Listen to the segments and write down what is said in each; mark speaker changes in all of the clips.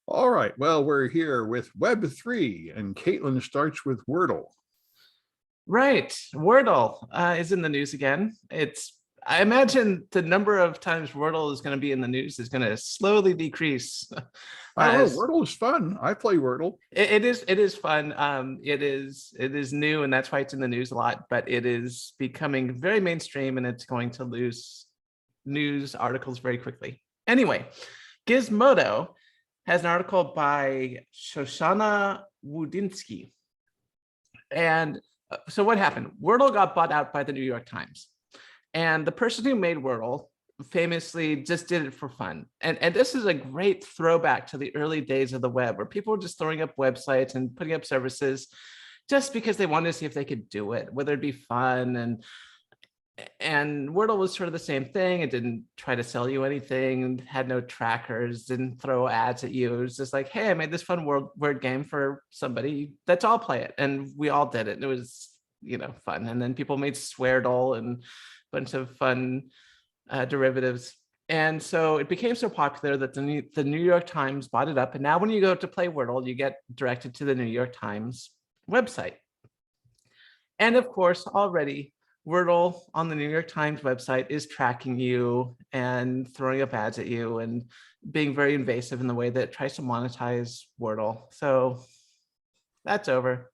Speaker 1: All right, well, we're here with Web3, and Kaitlyn starts with Wordle.
Speaker 2: Right. Wordle is in the news again. I imagine the number of times Wordle is going to be in the news is going to slowly decrease.
Speaker 1: I don't know,
Speaker 2: As
Speaker 1: Wordle is fun. I play Wordle.
Speaker 2: it is fun. It is new, and that's why it's in the news a lot, but it is becoming very mainstream and it's going to lose news articles very quickly. Anyway, Gizmodo has an article by Shoshana Wudinsky. And so what happened? Wordle got bought out by the New York Times. And the person who made Wordle famously just did it for fun. And this is a great throwback to the early days of the web, where people were just throwing up websites and putting up services just because they wanted to see if they could do it, whether it'd be fun. And Wordle was sort of the same thing. It didn't try to sell you anything, had no trackers, didn't throw ads at you. It was just like, hey, I made this fun word game for somebody. Let's all play it. And we all did it. And it was, fun. And then people made Sweardle and a bunch of fun derivatives. And so it became so popular that the New York Times bought it up. And now when you go to play Wordle, you get directed to the New York Times website. And of course, already Wordle on the New York Times website is tracking you and throwing up ads at you and being very invasive in the way that it tries to monetize Wordle. So that's over.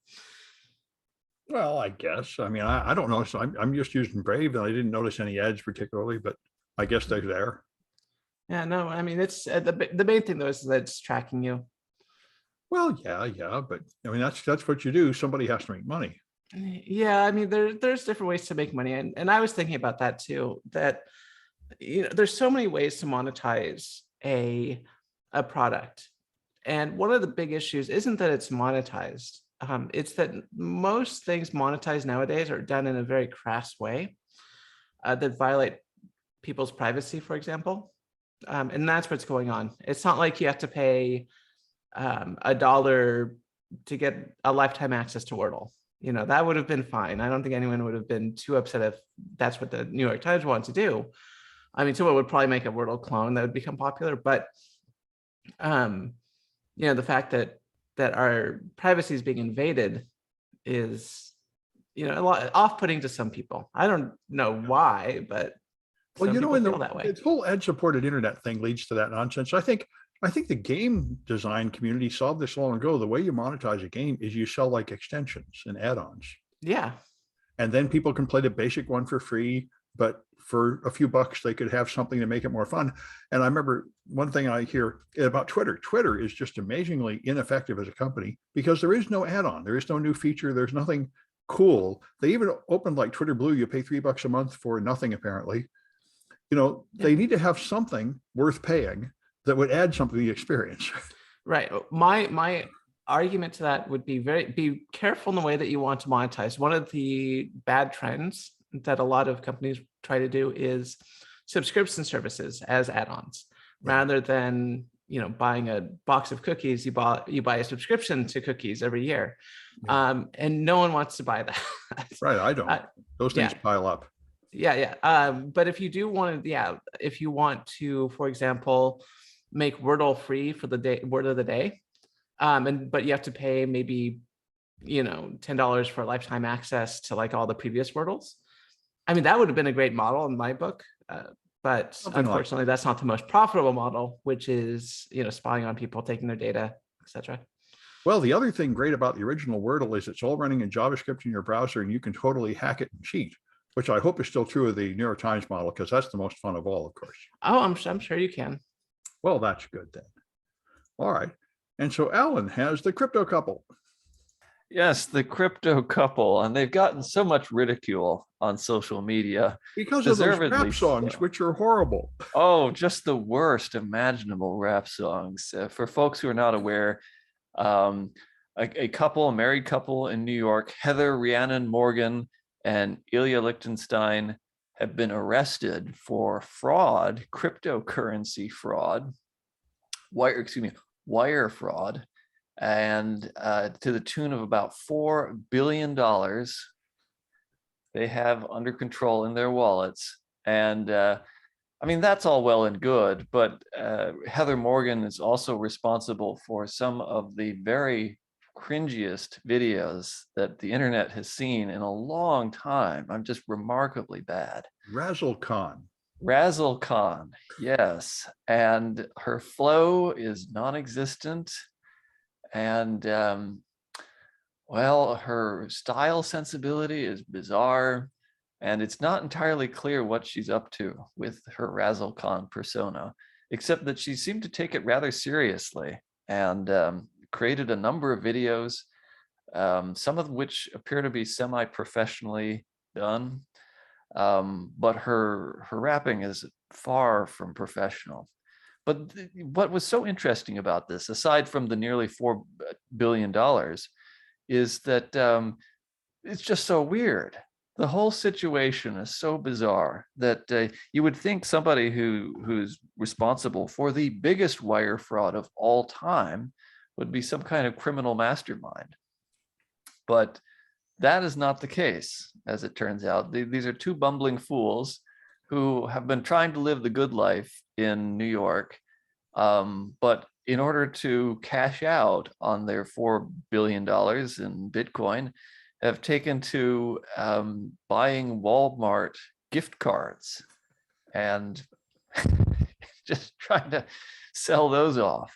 Speaker 1: Well, I guess. I mean, I don't know. So I'm just using Brave, and I didn't notice any ads particularly, but I guess they're there.
Speaker 2: Yeah, no, I mean, it's the main thing though is that it's tracking you.
Speaker 1: Well, yeah, but I mean, that's what you do. Somebody has to make money.
Speaker 2: Yeah, I mean, there's different ways to make money, and I was thinking about that too. That there's so many ways to monetize a product, and one of the big issues isn't that it's monetized. It's that most things monetized nowadays are done in a very crass way that violate people's privacy, for example, and that's what's going on. It's not like you have to pay $1 to get a lifetime access to Wordle. That would have been fine. I don't think anyone would have been too upset if that's what the New York Times wanted to do. I mean, someone would probably make a Wordle clone that would become popular, but the fact that our privacy is being invaded is, a lot off-putting to some people. I don't know why, but
Speaker 1: Well,
Speaker 2: some people feel that way.
Speaker 1: this whole ad-supported internet thing leads to that nonsense. I think the game design community solved this long ago. The way you monetize a game is you sell like extensions and add-ons.
Speaker 2: Yeah.
Speaker 1: And then people can play the basic one for free, but for a few bucks, they could have something to make it more fun. And I remember one thing I hear about Twitter. Twitter is just amazingly ineffective as a company because there is no add-on. There is no new feature. There's nothing cool. They even opened like Twitter Blue. You pay $3 a month for nothing, apparently. They need to have something worth paying that would add something to the experience.
Speaker 2: Right. My argument to that would be careful in the way that you want to monetize. One of the bad trends that a lot of companies try to do is subscription services as add-ons, rather than buying a box of cookies. You buy a subscription to cookies every year, and no one wants to buy that.
Speaker 1: Right. I don't. Those things pile up.
Speaker 2: Yeah. But if you do want to, if you want to, for example, make Wordle free for the word of the day, but you have to pay maybe $10 for lifetime access to like all the previous Wordles. I mean, that would have been a great model in my book, but something unfortunately, that's not the most profitable model, which is spying on people, taking their data, etc.
Speaker 1: Well, the other thing great about the original Wordle is it's all running in JavaScript in your browser, and you can totally hack it and cheat, which I hope is still true of the New York Times model, because that's the most fun of all, of course.
Speaker 2: Oh, I'm sure you can.
Speaker 1: Well, that's good then. All right. And so Alan has the crypto couple.
Speaker 3: Yes, the crypto couple, and they've gotten so much ridicule on social media.
Speaker 1: Because of those rap songs, which are horrible.
Speaker 3: Oh, just the worst imaginable rap songs. For folks who are not aware, a married couple in New York, Heather Rhiannon Morgan and Ilya Lichtenstein, have been arrested for fraud, cryptocurrency fraud, wire fraud, and to the tune of about $4 billion they have under control in their wallets. And I mean, that's all well and good, but Heather Morgan is also responsible for some of the very cringiest videos that the internet has seen in a long time. I'm just remarkably bad.
Speaker 1: Razzle Khan.
Speaker 3: Razzle Khan, yes. And her flow is non-existent. And well, her style sensibility is bizarre. And it's not entirely clear what she's up to with her Razzle Khan persona, except that she seemed to take it rather seriously and created a number of videos, some of which appear to be semi-professionally done. But her rapping is far from professional. But what was so interesting about this, aside from the nearly $4 billion, is that it's just so weird. The whole situation is so bizarre that you would think somebody who's responsible for the biggest wire fraud of all time would be some kind of criminal mastermind. But that is not the case, as it turns out. These are two bumbling fools who have been trying to live the good life in New York, but in order to cash out on their $4 billion in Bitcoin, have taken to buying Walmart gift cards and just trying to sell those off.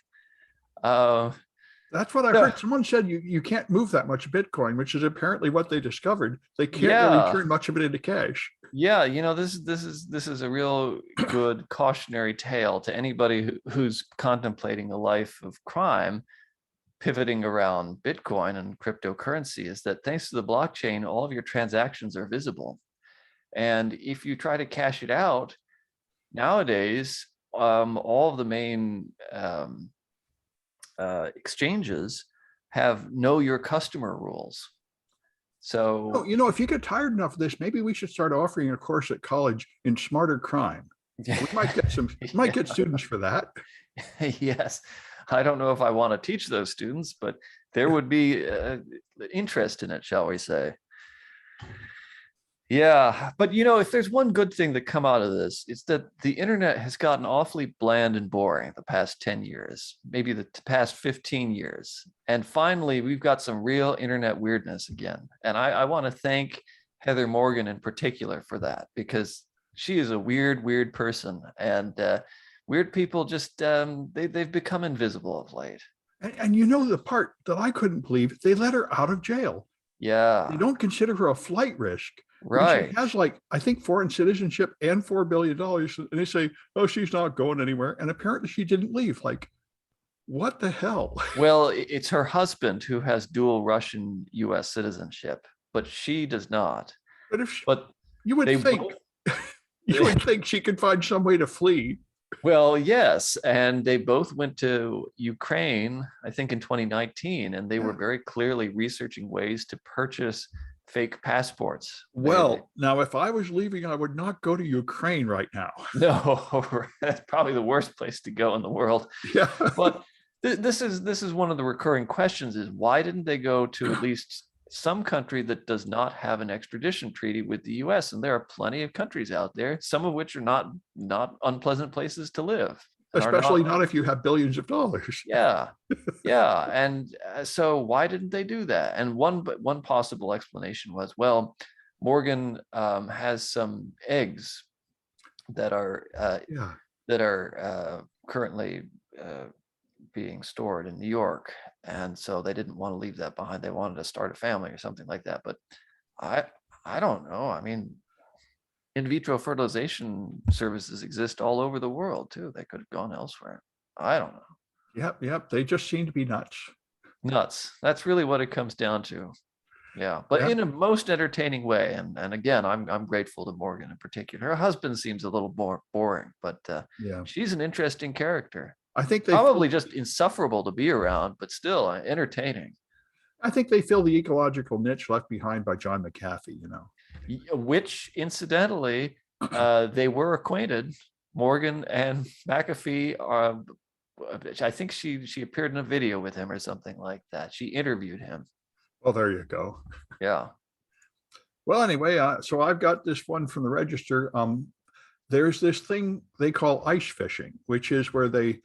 Speaker 1: That's what I heard. Someone said you can't move that much Bitcoin, which is apparently what they discovered. They can't really turn much of it into cash.
Speaker 3: Yeah, you know, this is a real good cautionary tale to anybody who's contemplating a life of crime, pivoting around Bitcoin and cryptocurrency, is that thanks to the blockchain, all of your transactions are visible. And if you try to cash it out, nowadays, all of the main exchanges have know your customer rules. So,
Speaker 1: you know, if you get tired enough of this, maybe we should start offering a course at college in smarter crime. We might get get students for that.
Speaker 3: Yes. I don't know if I want to teach those students, but there would be interest in it, shall we say. Yeah, but you know, if there's one good thing that come out of this, it's that the internet has gotten awfully bland and boring the past 10 years, maybe the past 15 years. And finally, we've got some real internet weirdness again. And I want to thank Heather Morgan in particular for that, because she is a weird person. And weird people just, they've become invisible of late.
Speaker 1: And you know, the part that I couldn't believe, they let her out of jail.
Speaker 3: Yeah.
Speaker 1: They don't consider her a flight risk.
Speaker 3: Right.
Speaker 1: She has, like, I think, foreign citizenship and $4 billion. And they say, oh, she's not going anywhere. And apparently she didn't leave. Like, what the hell?
Speaker 3: Well, it's her husband who has dual Russian US citizenship, but she does not.
Speaker 1: But you would think you would think she could find some way to flee.
Speaker 3: Well, yes. And they both went to Ukraine, I think in 2019, and they were very clearly researching ways to purchase fake passports.
Speaker 1: Well, now, if I was leaving, I would not go to Ukraine right now.
Speaker 3: No, that's probably the worst place to go in the world.
Speaker 1: Yeah.
Speaker 3: But this is one of the recurring questions: is why didn't they go to at least some country that does not have an extradition treaty with the US? And there are plenty of countries out there, some of which are not unpleasant places to live.
Speaker 1: Especially not if you have billions of dollars.
Speaker 3: Yeah. Yeah. And so why didn't they do that? And one possible explanation was, well, Morgan has some eggs that are currently being stored in New York. And so they didn't want to leave that behind. They wanted to start a family or something like that. But I don't know. I mean, in vitro fertilization services exist all over the world too. They could have gone elsewhere. I don't know.
Speaker 1: Yep. They just seem to be nuts.
Speaker 3: Nuts. That's really what it comes down to. Yeah, but in a most entertaining way. And again, I'm grateful to Morgan in particular. Her husband seems a little more boring, but she's an interesting character.
Speaker 1: I think they
Speaker 3: probably just insufferable to be around, but still entertaining.
Speaker 1: I think they fill the ecological niche left behind by John McAfee, you know.
Speaker 3: Which, incidentally, they were acquainted. Morgan and McAfee are. I think she appeared in a video with him or something like that. She interviewed him.
Speaker 1: Well, there you go.
Speaker 3: Yeah.
Speaker 1: Well, anyway, so I've got this one from the Register. there's this thing they call ice fishing, which is where they,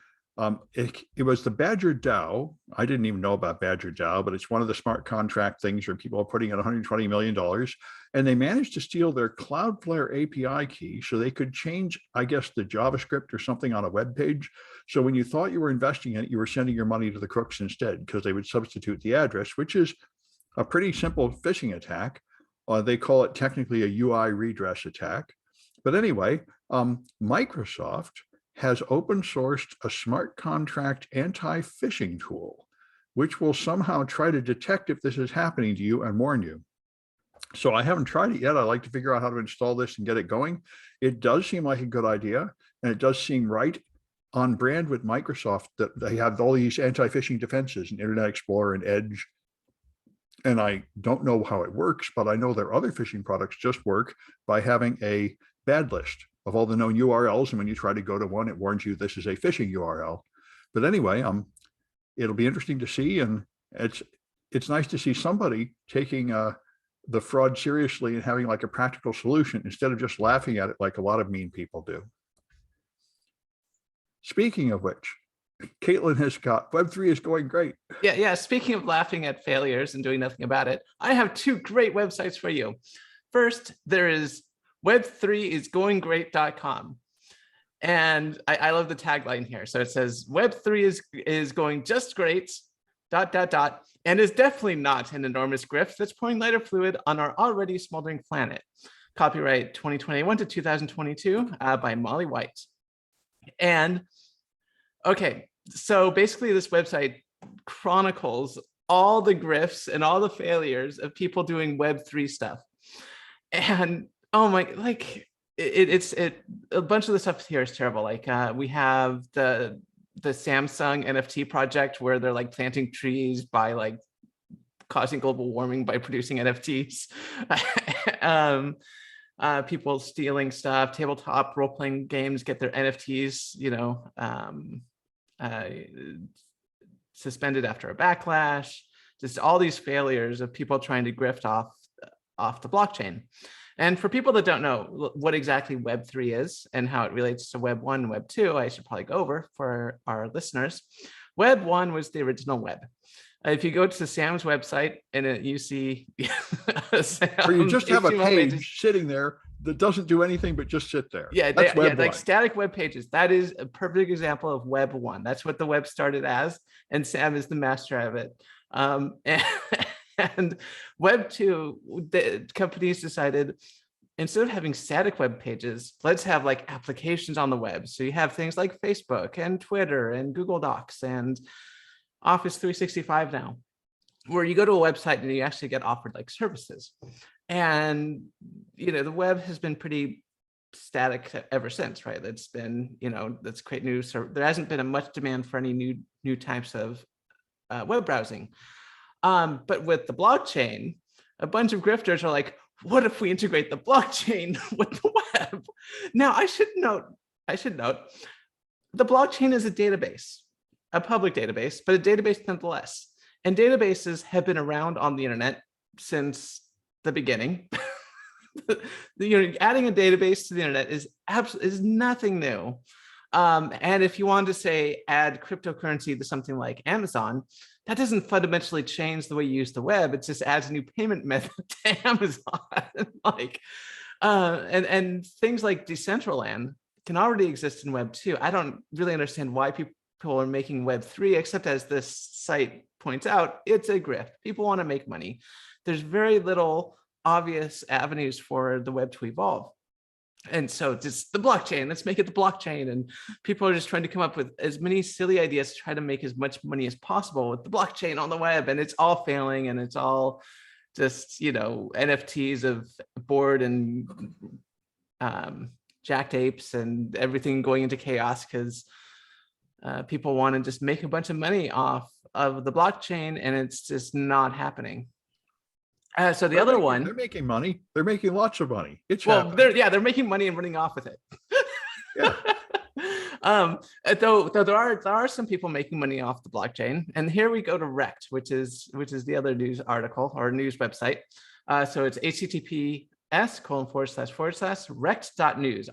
Speaker 1: it was the Badger DAO. I didn't even know about Badger DAO, but it's one of the smart contract things where people are putting in $120 million, and they managed to steal their Cloudflare API key so they could change, I guess, the JavaScript or something on a web page. So when you thought you were investing in it, you were sending your money to the crooks instead, because they would substitute the address, which is a pretty simple phishing attack. They call it technically a UI redress attack. But anyway, Microsoft has open sourced a smart contract anti-phishing tool, which will somehow try to detect if this is happening to you and warn you. So I haven't tried it yet. I like to figure out how to install this and get it going. It does seem like a good idea, and it does seem right on brand with Microsoft that they have all these anti-phishing defenses in Internet Explorer and Edge. And I don't know how it works, but I know their other phishing products just work by having a bad list of all the known URLs. And when you try to go to one, it warns you this is a phishing URL. But anyway, it'll be interesting to see. And it's nice to see somebody taking the fraud seriously and having like a practical solution instead of just laughing at it like a lot of mean people do. Speaking of which, Kaitlyn has got Web3 is going great.
Speaker 2: Yeah. Speaking of laughing at failures and doing nothing about it, I have two great websites for you. First, there is web3isgoinggreat.com. And I love the tagline here. So it says Web3 is going just great, ... and is definitely not an enormous grift that's pouring lighter fluid on our already smoldering planet. Copyright 2021 to 2022 by Molly White. And okay, so basically this website chronicles all the grifts and all the failures of people doing Web3 stuff. And oh my, like it's a bunch of the stuff here is terrible. Like we have the Samsung NFT project where they're like planting trees by like causing global warming by producing NFTs. People stealing stuff, tabletop role-playing games get their NFTs, suspended after a backlash. Just all these failures of people trying to grift off the blockchain. And for people that don't know what exactly Web3 is and how it relates to Web 1 and Web 2, I should probably go over for our listeners. Web 1 was the original web. If you go to Sam's website and you see
Speaker 1: or you just have a page sitting there that doesn't do anything but just sit there.
Speaker 2: Yeah, like static web pages. That is a perfect example of Web 1. That's what the web started as, and Sam is the master of it. And Web 2, the companies decided, instead of having static web pages, let's have like applications on the web. So you have things like Facebook and Twitter and Google Docs and Office 365 now, where you go to a website and you actually get offered like services. And, the web has been pretty static ever since, right? It's been, let's create new, there hasn't been a much demand for any new types of web browsing. But with the blockchain, a bunch of grifters are like, what if we integrate the blockchain with the web? Now, I should note, the blockchain is a database, a public database, but a database nonetheless. And databases have been around on the internet since the beginning. Adding a database to the internet is nothing new. And if you wanted to say add cryptocurrency to something like Amazon, that doesn't fundamentally change the way you use the web. It just adds a new payment method to Amazon. And things like Decentraland can already exist in Web 2. I don't really understand why people are making Web 3, except as this site points out, it's a grift. People want to make money. There's very little obvious avenues for the web to evolve. And so just the blockchain, let's make it the blockchain. And people are just trying to come up with as many silly ideas to try to make as much money as possible with the blockchain on the web. And it's all failing, and it's all just, NFTs of bored and jacked apes and everything going into chaos because people want to just make a bunch of money off of the blockchain, and it's just not happening. So the other one,
Speaker 1: they're making money. They're making lots of money.
Speaker 2: They're making money and running off with it.
Speaker 1: Yeah.
Speaker 2: Though there are some people making money off the blockchain, and here we go to Rect, which is the other news article or news website. So it's https://rect.news. So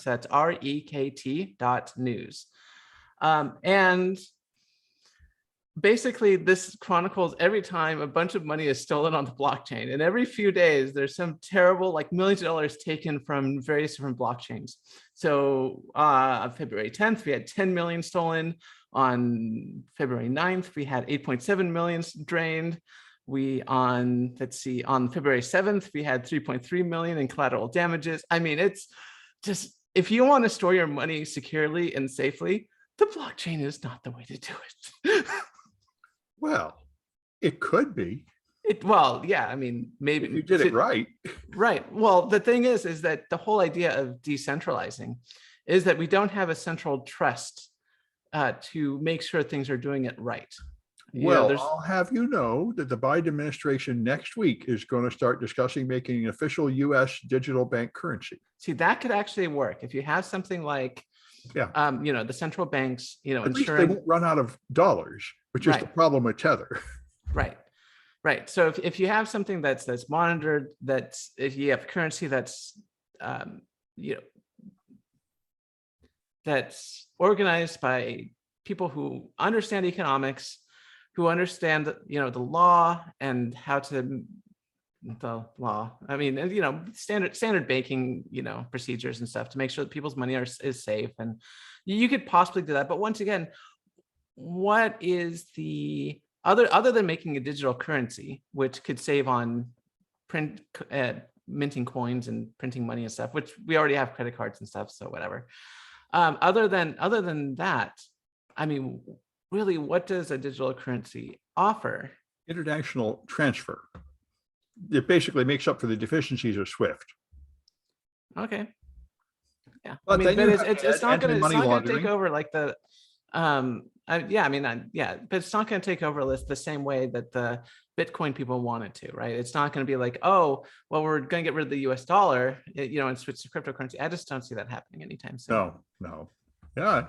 Speaker 2: that's rekt.news. And basically, this chronicles every time a bunch of money is stolen on the blockchain. And every few days, there's some terrible, like millions of dollars taken from various different blockchains. So on February 10th, we had 10 million stolen. On February 9th, we had 8.7 million drained. On February 7th, we had 3.3 million in collateral damages. I mean, it's just, if you want to store your money securely and safely, the blockchain is not the way to do it.
Speaker 1: Well, it could be.
Speaker 2: Yeah, I mean, maybe
Speaker 1: if you did it right.
Speaker 2: Right. Well, the thing is that the whole idea of decentralizing is that we don't have a central trust to make sure things are doing it right.
Speaker 1: Well, I'll have you know that the Biden administration next week is going to start discussing making an official U.S. digital bank currency.
Speaker 2: See, that could actually work if you have something like, the central banks,
Speaker 1: At least they won't run out of dollars, which is the problem with Tether.
Speaker 2: Right. So if you have something that's monitored, if you have currency that's that's organized by people who understand economics, who understand the law and how to I mean, standard banking procedures and stuff to make sure that people's money is safe, and you could possibly do that. But once again, what is the other than making a digital currency, which could save on minting coins and printing money and stuff, which we already have credit cards and stuff, so whatever. Other than that, I mean, really, what does a digital currency offer?
Speaker 1: International transfer. It basically makes up for the deficiencies of SWIFT.
Speaker 2: Okay. Yeah.
Speaker 1: But
Speaker 2: I mean, it's not going to take over like the but it's not going to take over the same way that the Bitcoin people wanted to, right? It's not going to be like, oh, well, we're going to get rid of the US dollar, and switch to cryptocurrency. I just don't see that happening anytime soon.
Speaker 1: No. Yeah.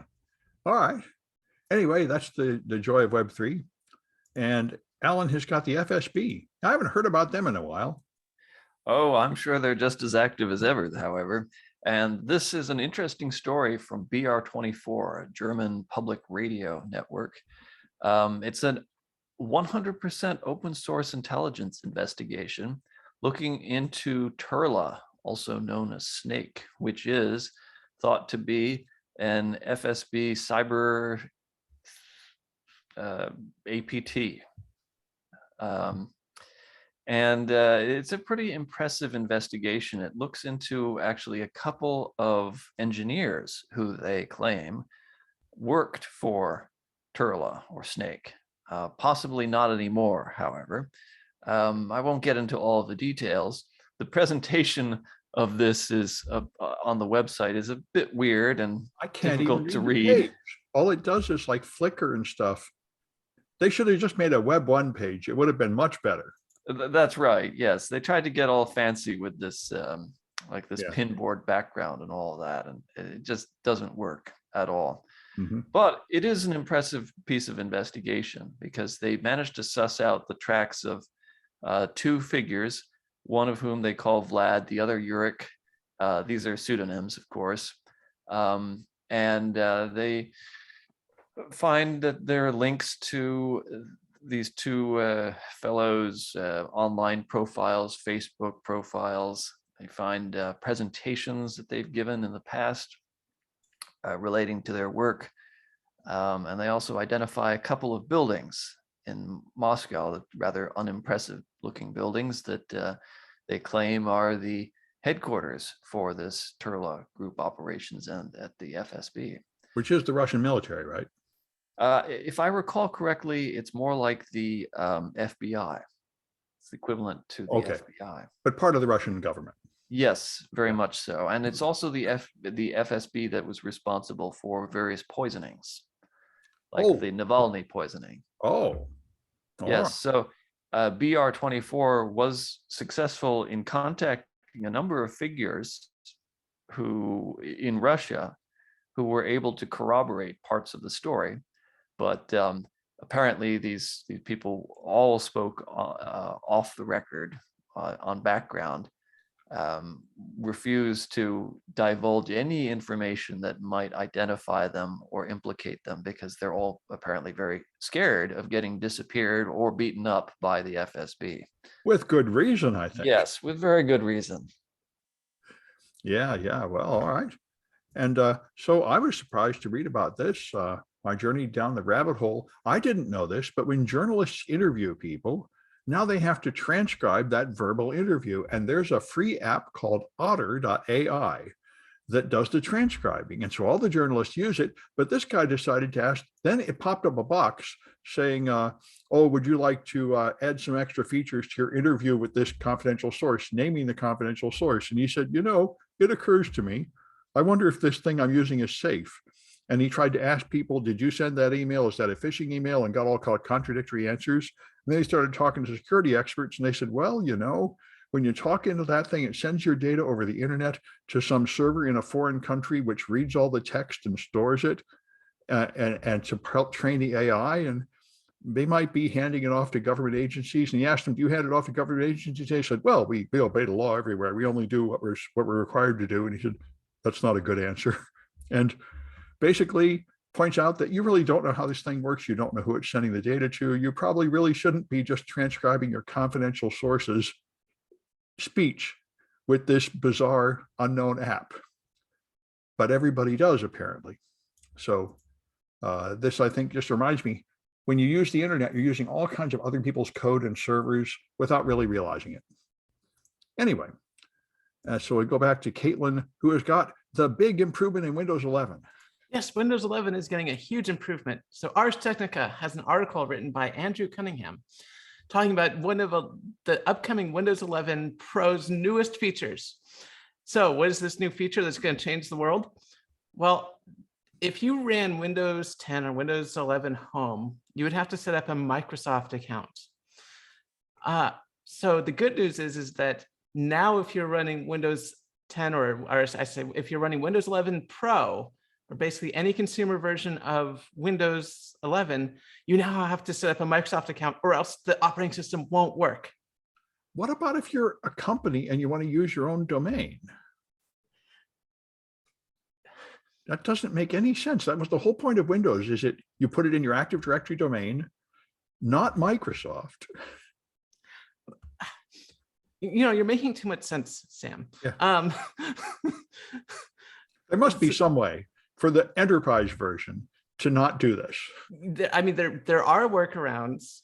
Speaker 1: All right. Anyway, that's the joy of Web3. And Alan has got the FSB. I haven't heard about them in a while.
Speaker 3: Oh, I'm sure they're just as active as ever, however. And this is an interesting story from BR24, a German public radio network. It's a 100% open source intelligence investigation looking into Turla, also known as Snake, which is thought to be an FSB cyber APT. It's a pretty impressive investigation. It looks into actually a couple of engineers who they claim worked for Turla or Snake. Possibly not anymore, however. I won't get into all of the details. The presentation of this is on the website is a bit weird and difficult to read.
Speaker 1: All it does is like flicker and stuff. They should have just made a Web 1 page. It would have been much better.
Speaker 3: That's right. Yes, they tried to get all fancy with this, like this pinboard background and all of that, and it just doesn't work at all.
Speaker 1: Mm-hmm.
Speaker 3: But it is an impressive piece of investigation because they managed to suss out the tracks of two figures, one of whom they call Vlad, the other Yurik. These are pseudonyms, of course, and they find that there are links to these two fellows' online profiles, Facebook profiles. They find presentations that they've given in the past relating to their work. And they also identify a couple of buildings in Moscow, rather unimpressive looking buildings that they claim are the headquarters for this Turla group operations and at the FSB.
Speaker 1: Which is the Russian military, right?
Speaker 3: If I recall correctly, it's more like the FBI. It's equivalent to the FBI.
Speaker 1: But part of the Russian government.
Speaker 3: Yes, very much so. And it's also the FSB that was responsible for various poisonings, like the Navalny poisoning. Yes, so BR24 was successful in contacting a number of figures who in Russia who were able to corroborate parts of the story. But apparently these people all spoke off the record on background refuse to divulge any information that might identify them or implicate them, because they're all apparently very scared of getting disappeared or beaten up by the FSB.
Speaker 1: With good reason, I think.
Speaker 3: Yes, with very good reason.
Speaker 1: Yeah. Well, all right. And so I was surprised to read about this, my journey down the rabbit hole. I didn't know this, but when journalists interview people, now they have to transcribe that verbal interview. And there's a free app called otter.ai that does the transcribing. And so all the journalists use it, but this guy decided to ask, then it popped up a box saying, oh, would you like to add some extra features to your interview with this confidential source, naming the confidential source. And he said, it occurs to me, I wonder if this thing I'm using is safe. And he tried to ask people, did you send that email? Is that a phishing email? And got all kind of contradictory answers. And then he started talking to security experts and they said, well, when you talk into that thing, it sends your data over the internet to some server in a foreign country, which reads all the text and stores it and to help train the AI. And they might be handing it off to government agencies. And he asked them, do you hand it off to government agencies? They said, well, we obey the law everywhere. We only do what we're required to do. And he said, that's not a good answer. And basically points out that you really don't know how this thing works. You don't know who it's sending the data to. You probably really shouldn't be just transcribing your confidential sources' speech with this bizarre unknown app. But everybody does, apparently. So this, I think, just reminds me, when you use the internet, you're using all kinds of other people's code and servers without really realizing it. Anyway, so we go back to Kaitlyn, who has got the big improvement in Windows 11.
Speaker 2: Yes, Windows 11 is getting a huge improvement. So Ars Technica has an article written by Andrew Cunningham talking about one of the upcoming Windows 11 Pro's newest features. So what is this new feature that's going to change the world? Well, if you ran Windows 10 or Windows 11 Home, you would have to set up a Microsoft account. So the good news is that now if you're running Windows 10 or I say if you're running Windows 11 Pro, or basically any consumer version of Windows 11, you now have to set up a Microsoft account or else the operating system won't work.
Speaker 1: What about if you're a company and you want to use your own domain? That doesn't make any sense. That was the whole point of Windows, is it you put it in your Active Directory domain, not Microsoft.
Speaker 2: You're making too much sense, Sam.
Speaker 1: Yeah. There must be some way for the enterprise version to not do this.
Speaker 2: I mean, there are workarounds,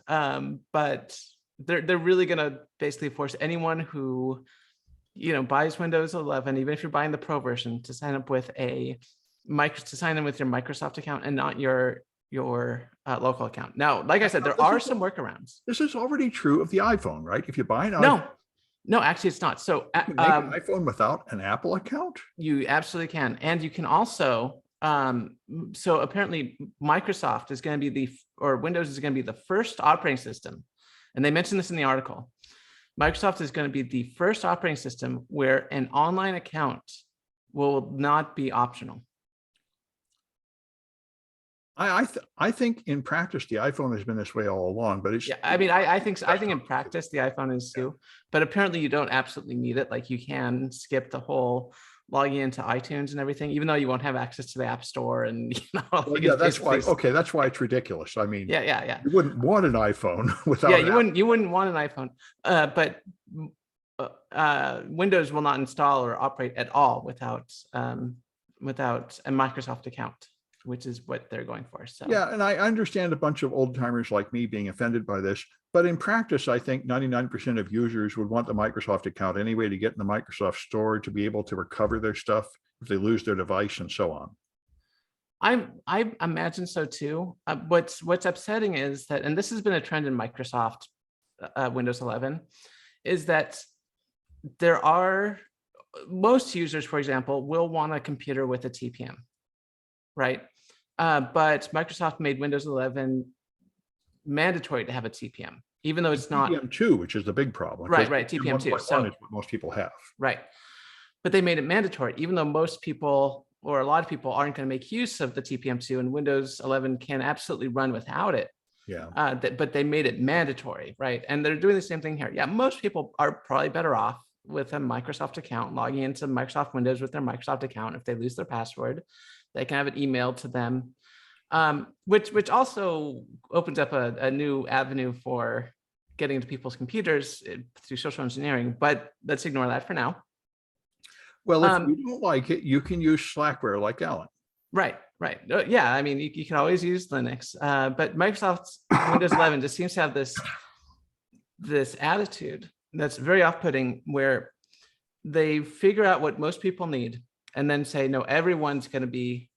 Speaker 2: but they're really going to basically force anyone who, buys Windows 11, even if you're buying the Pro version, to sign up with sign in with your Microsoft account and not your local account. Now, like I said, there are some workarounds.
Speaker 1: This is already true of the iPhone, right? If you buy an iPhone.
Speaker 2: No, actually it's not. So
Speaker 1: you can make an iPhone without an Apple account?
Speaker 2: You absolutely can. And you can also, so apparently Microsoft is going to be Windows is going to be the first operating system. And they mentioned this in the article. Microsoft is going to be the first operating system where an online account will not be optional.
Speaker 1: I think in practice the iPhone has been this way all along, but it's
Speaker 2: I think in practice the iPhone is too, but apparently you don't absolutely need it. Like you can skip the whole logging into iTunes and everything, even though you won't have access to the App Store and
Speaker 1: that's why. Okay, that's why it's ridiculous. I mean,
Speaker 2: yeah.
Speaker 1: You wouldn't want an iPhone without.
Speaker 2: Yeah, you wouldn't want an iPhone, but Windows will not install or operate at all without a Microsoft account, which is what they're going for. So
Speaker 1: yeah, and I understand a bunch of old timers like me being offended by this, but in practice, I think 99% of users would want the Microsoft account anyway to get in the Microsoft store to be able to recover their stuff if they lose their device and so on.
Speaker 2: I imagine so too. What's upsetting is that, and this has been a trend in Microsoft Windows 11, is that there are most users, for example, will want a computer with a TPM, right? But Microsoft made Windows 11 mandatory to have a TPM, even though it's not
Speaker 1: TPM2, which is the big problem.
Speaker 2: Right, TPM2.
Speaker 1: So is what most people have.
Speaker 2: Right. But they made it mandatory, even though most people or a lot of people aren't going to make use of the TPM2, and Windows 11 can absolutely run without it.
Speaker 1: Yeah.
Speaker 2: But they made it mandatory, right? And they're doing the same thing here. Yeah, most people are probably better off with a Microsoft account, logging into Microsoft Windows with their Microsoft account. If they lose their password, they can have it emailed to them, which also opens up a new avenue for getting into people's computers through social engineering. But let's ignore that for now.
Speaker 1: Well, if you don't like it, you can use Slackware like Alan.
Speaker 2: Right. Yeah, I mean, you can always use Linux, but Microsoft's Windows 11 just seems to have this attitude that's very off-putting, where they figure out what most people need and then say, no, everyone's going to be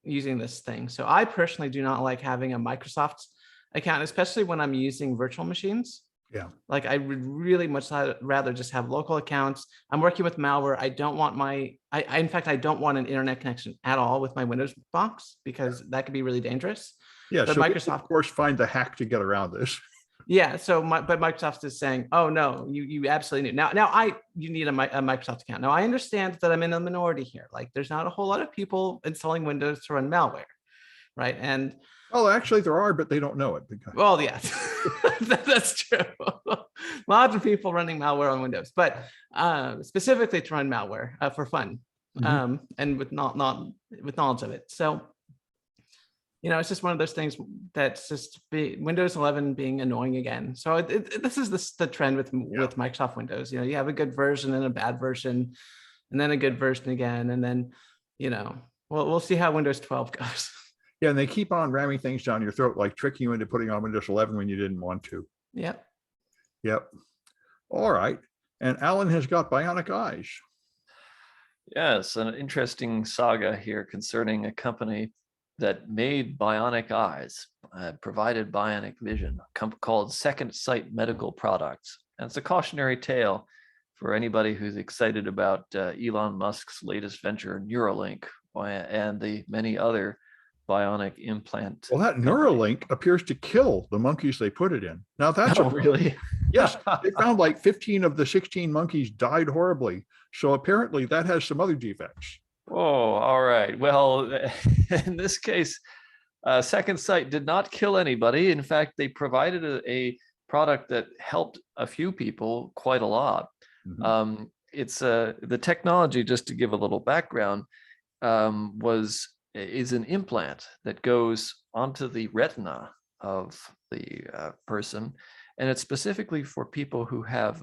Speaker 2: using this thing. So I personally do not like having a Microsoft account, especially when I'm using virtual machines.
Speaker 1: Yeah.
Speaker 2: Like I would really much rather just have local accounts. I'm working with malware. I don't want in fact, I don't want an internet connection at all with my Windows box, because that could be really dangerous.
Speaker 1: Yeah.
Speaker 2: But
Speaker 1: So
Speaker 2: Microsoft,
Speaker 1: of course, find the hack to get around this.
Speaker 2: yeah. So but Microsoft is saying, oh no, you absolutely need. You need a Microsoft account. Now I understand that I'm in a minority here. Like there's not a whole lot of people installing Windows to run malware, right? And
Speaker 1: well, actually there are, but they don't know it.
Speaker 2: Well, yeah, that's true. Lots of people running malware on Windows, but specifically to run malware for fun, and with not with knowledge of it. So, it's just one of those things that's just Windows 11 being annoying again. So this is the trend with Microsoft Windows. You have a good version and a bad version, and then a good version again, and then we'll see how Windows 12 goes.
Speaker 1: Yeah, and they keep on ramming things down your throat, like tricking you into putting on Windows 11 when you didn't want to.
Speaker 2: Yep.
Speaker 1: All right. And Alan has got bionic eyes.
Speaker 3: Yes, an interesting saga here concerning a company that made bionic eyes, provided bionic vision, called Second Sight Medical Products. And it's a cautionary tale for anybody who's excited about Elon Musk's latest venture, Neuralink, and the many other bionic implant.
Speaker 1: Well, that Neuralink appears to kill the monkeys they put it in. Now that's
Speaker 3: really?
Speaker 1: Yes, they found like 15 of the 16 monkeys died horribly. So apparently that has some other defects.
Speaker 3: Oh, all right. Well, in this case, Second Sight did not kill anybody. In fact, they provided a product that helped a few people quite a lot. It's the technology, just to give a little background, is an implant that goes onto the retina of the person, and it's specifically for people who have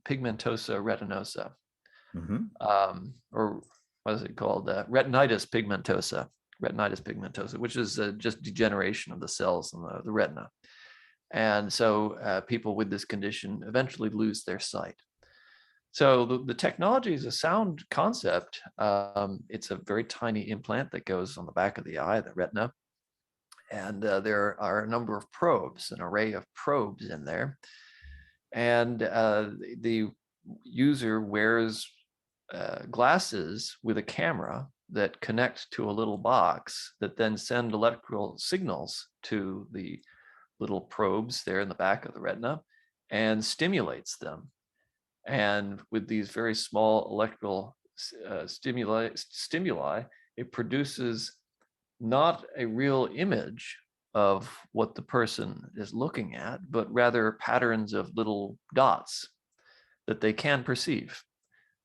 Speaker 3: pigmentosa retinosa, or what is it called? Retinitis pigmentosa, which is just degeneration of the cells in the retina. And so people with this condition eventually lose their sight. So the technology is a sound concept. It's a very tiny implant that goes on the back of the eye, the retina. And there are a number of probes, an array of probes in there. And the user wears glasses with a camera that connect to a little box that then send electrical signals to the little probes there in the back of the retina and stimulates them. And with these very small electrical stimuli, it produces not a real image of what the person is looking at, but rather patterns of little dots that they can perceive,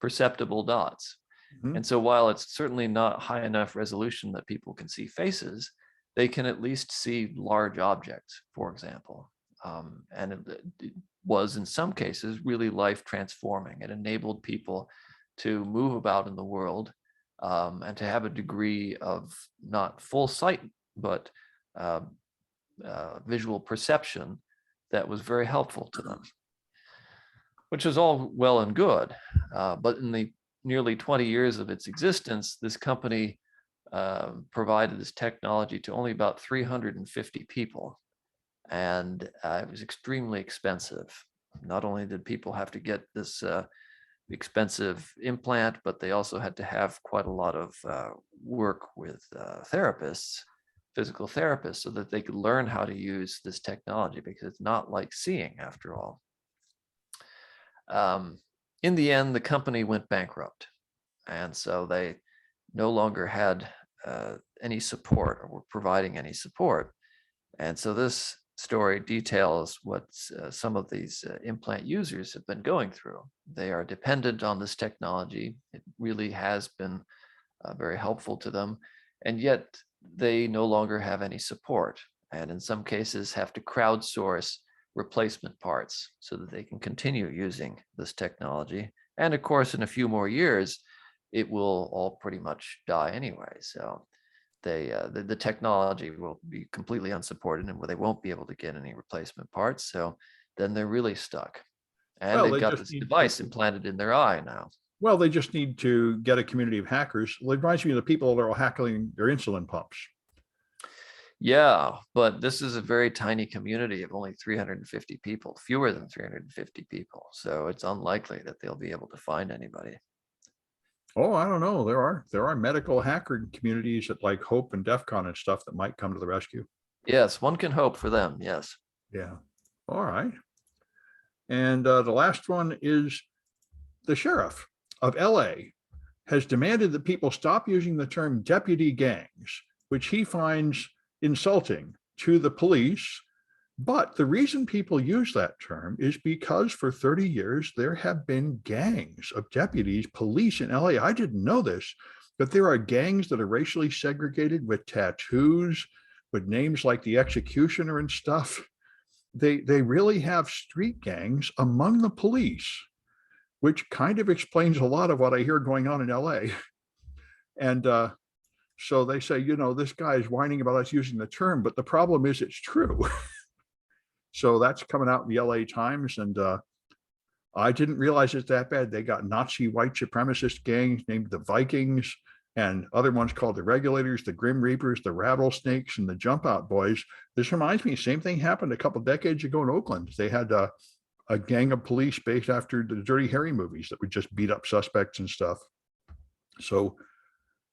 Speaker 3: perceptible dots. And so while it's certainly not high enough resolution that people can see faces, they can at least see large objects, for example. And it was, in some cases, really life transforming. It enabled people to move about in the world and to have a degree of not full sight, but visual perception that was very helpful to them, which is all well and good. But in the nearly 20 years of its existence, this company provided this technology to only about 350 people. And it was extremely expensive. Not only did people have to get this expensive implant, but they also had to have quite a lot of work with therapists, physical therapists, so that they could learn how to use this technology, because it's not like seeing, after all. In the end, the company went bankrupt. And so they no longer had any support, or were providing any support. And so this story details what some of these implant users have been going through. They are dependent on this technology. It really has been very helpful to them, and yet they no longer have any support, and in some cases have to crowdsource replacement parts so that they can continue using this technology. And of course, in a few more years, it will all pretty much die anyway. So the technology will be completely unsupported, and they won't be able to get any replacement parts. So then they're really stuck. And
Speaker 1: Well,
Speaker 3: they've
Speaker 1: they
Speaker 3: got
Speaker 1: just
Speaker 3: this
Speaker 1: need
Speaker 3: device
Speaker 1: to-
Speaker 3: implanted in their eye now.
Speaker 1: Well, they just need to get a community of hackers. It reminds me of the people that are hacking their insulin pumps.
Speaker 3: Yeah, but this is a very tiny community of only 350 people, fewer than 350 people. So it's unlikely that they'll be able to find anybody.
Speaker 1: Oh, I don't know. There are medical hacker communities at like Hope and DEF CON and stuff that might come to the rescue.
Speaker 3: Yes, one can hope for them. Yes.
Speaker 1: Yeah. All right. And the last one is the sheriff of LA has demanded that people stop using the term deputy gangs, which he finds insulting to the police. But the reason people use that term is because for 30 years, there have been gangs of deputies, police in LA. I didn't know this, but there are gangs that are racially segregated with tattoos, with names like the Executioner and stuff. They really have street gangs among the police, which kind of explains a lot of what I hear going on in LA. And so they say, you know, this guy is whining about us using the term, but the problem is it's true. So that's coming out in the LA Times. And I didn't realize it's that bad. They got Nazi white supremacist gangs named the Vikings and other ones called the Regulators, the Grim Reapers, the Rattlesnakes, and the Jump Out Boys. This reminds me, same thing happened a couple of decades ago in Oakland. They had a gang of police based after the Dirty Harry movies that would just beat up suspects and stuff. So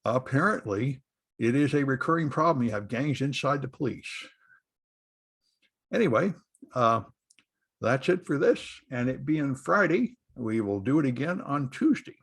Speaker 1: apparently it is a recurring problem. You have gangs inside the police. Anyway, that's it for this. And it being Friday, we will do it again on Tuesday.